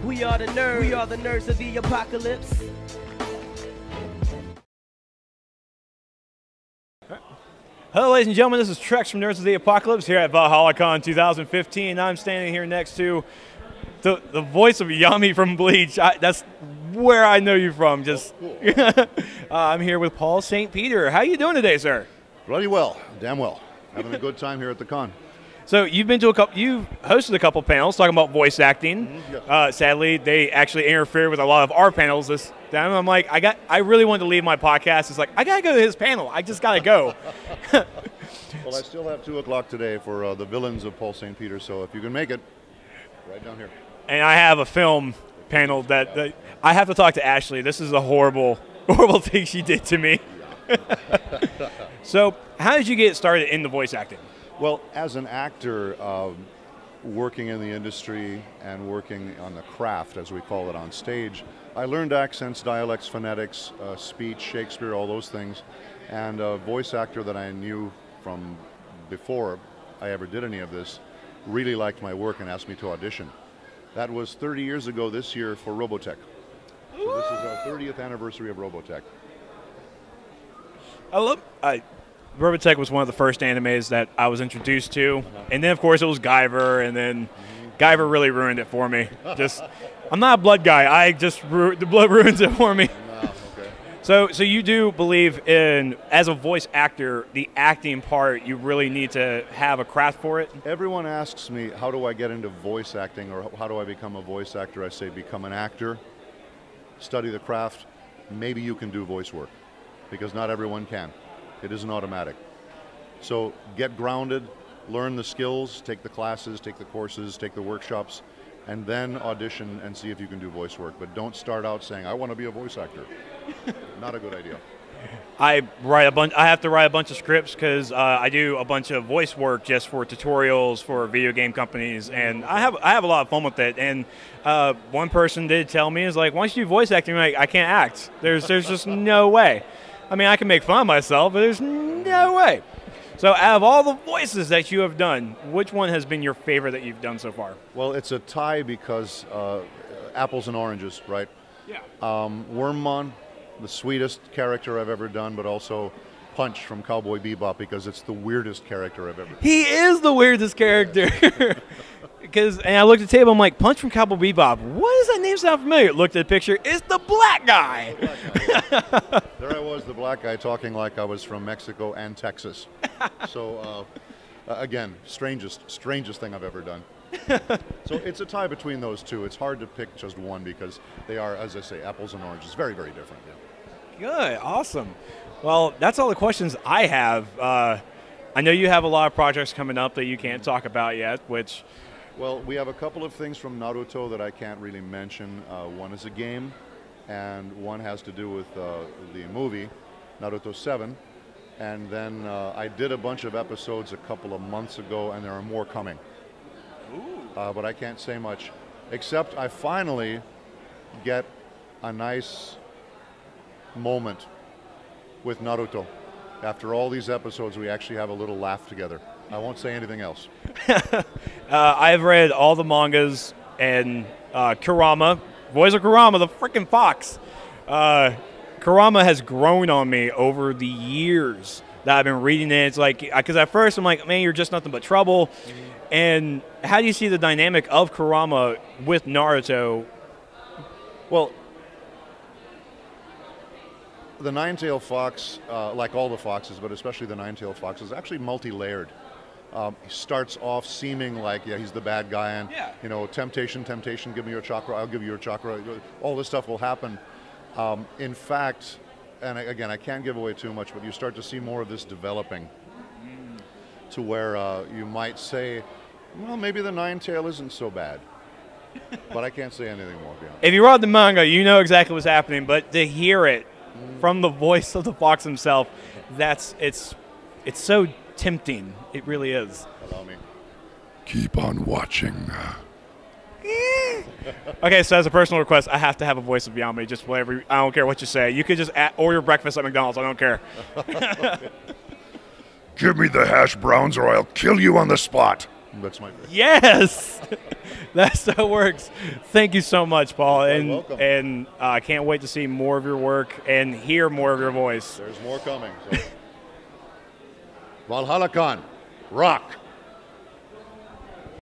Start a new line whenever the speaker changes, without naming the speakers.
We are the nerds. We are the nerds of the apocalypse.
Hello, ladies and gentlemen. This is Trex from Nerds of the Apocalypse here at ValhallaCon 2015. I'm standing here next to the voice of Yami from Bleach. That's where I know you from. Just cool. I'm here with Paul St. Peter. How you doing today, sir?
Bloody well, damn well. Having a good time here at the con.
So you've been to you've hosted a couple panels talking about voice acting.
Mm-hmm, yes.
Sadly, they actually interfered with a lot of our panels this time. I'm like, I really wanted to leave my podcast. It's like, I gotta go to his panel. I just gotta go.
Well, I still have 2 o'clock today for the villains of Paul St. Peter. So if you can make it, right down here.
And I have a film panel that I have to talk to Ashley. This is a horrible thing she did to me. So, how did you get started in the voice acting?
Well, as an actor, working in the industry and working on the craft, as we call it on stage, I learned accents, dialects, phonetics, speech, Shakespeare, all those things. And a voice actor that I knew from before I ever did any of this really liked my work and asked me to audition. That was 30 years ago this year for Robotech. So this is our 30th anniversary of Robotech.
Robotech was one of the first animes that I was introduced to, and then of course it was Guyver, and then Guyver really ruined it for me. I'm not a blood guy. The blood ruins it for me.
No, okay.
So you do believe in, as a voice actor, the acting part, you really need to have a craft for it?
Everyone asks me, how do I get into voice acting, or how do I become a voice actor? I say, become an actor, study the craft, maybe you can do voice work, because not everyone can. It isn't automatic. So get grounded, learn the skills, take the classes, take the courses, take the workshops, and then audition and see if you can do voice work. But don't start out saying, I want to be a voice actor. Not a good idea.
I have to write a bunch of scripts because I do a bunch of voice work just for tutorials for video game companies, and I have a lot of fun with it. And one person did tell me, is like, once you do voice acting, like, I can't act. There's just no way. I mean, I can make fun of myself, but there's no way. So out of all the voices that you have done, which one has been your favorite that you've done so far?
Well, it's a tie because apples and oranges, right?
Yeah.
Wormmon, the sweetest character I've ever done, but also Punch from Cowboy Bebop, because it's the weirdest character I've ever done.
He is the weirdest character. And I looked at the table, I'm like, Punch from Cowboy Bebop. What does that name sound familiar? Looked at the picture, it's the black guy.
There I was, the black guy, talking like I was from Mexico and Texas. So, again, strangest thing I've ever done. So it's a tie between those two. It's hard to pick just one because they are, as I say, apples and oranges. Very, very different. Yeah.
Good, awesome. Well, that's all the questions I have. I know you have a lot of projects coming up that you can't talk about yet, which...
Well, we have a couple of things from Naruto that I can't really mention. One is a game, and one has to do with the movie, Naruto 7. And then I did a bunch of episodes a couple of months ago, and there are more coming. But I can't say much, except I finally get a nice moment with Naruto. After all these episodes, we actually have a little laugh together. I won't say anything else.
I've read all the mangas, and Kurama, voice of Kurama, the freaking fox. Kurama has grown on me over the years that I've been reading it. It's like, because at first I'm like, man, you're just nothing but trouble. And how do you see the dynamic of Kurama with Naruto?
Well, the nine-tailed fox, like all the foxes, but especially the nine-tailed fox, is actually multi-layered. He starts off seeming like, yeah, he's the bad guy, and you know, temptation, give me your chakra, I'll give you your chakra. All this stuff will happen. In fact, and again, I can't give away too much, but you start to see more of this developing to where you might say, well, maybe the nine-tail isn't so bad. But I can't say anything more beyond that.
If you read the manga, you know exactly what's happening, but to hear it from the voice of the fox himself, it's so tempting. It really is.
Allow me.
Keep on watching.
Okay, so as a personal request, I have to have a voice of Yami. Just whatever. I don't care what you say. You could just order breakfast at McDonald's. I don't care.
Give me the hash browns or I'll kill you on the spot.
That's my best.
Yes, that's how it works. Thank you so much, Paul,
You're welcome.
and I can't wait to see more of your work and hear more of your voice.
There's more coming. So. ValhallaCon, rock.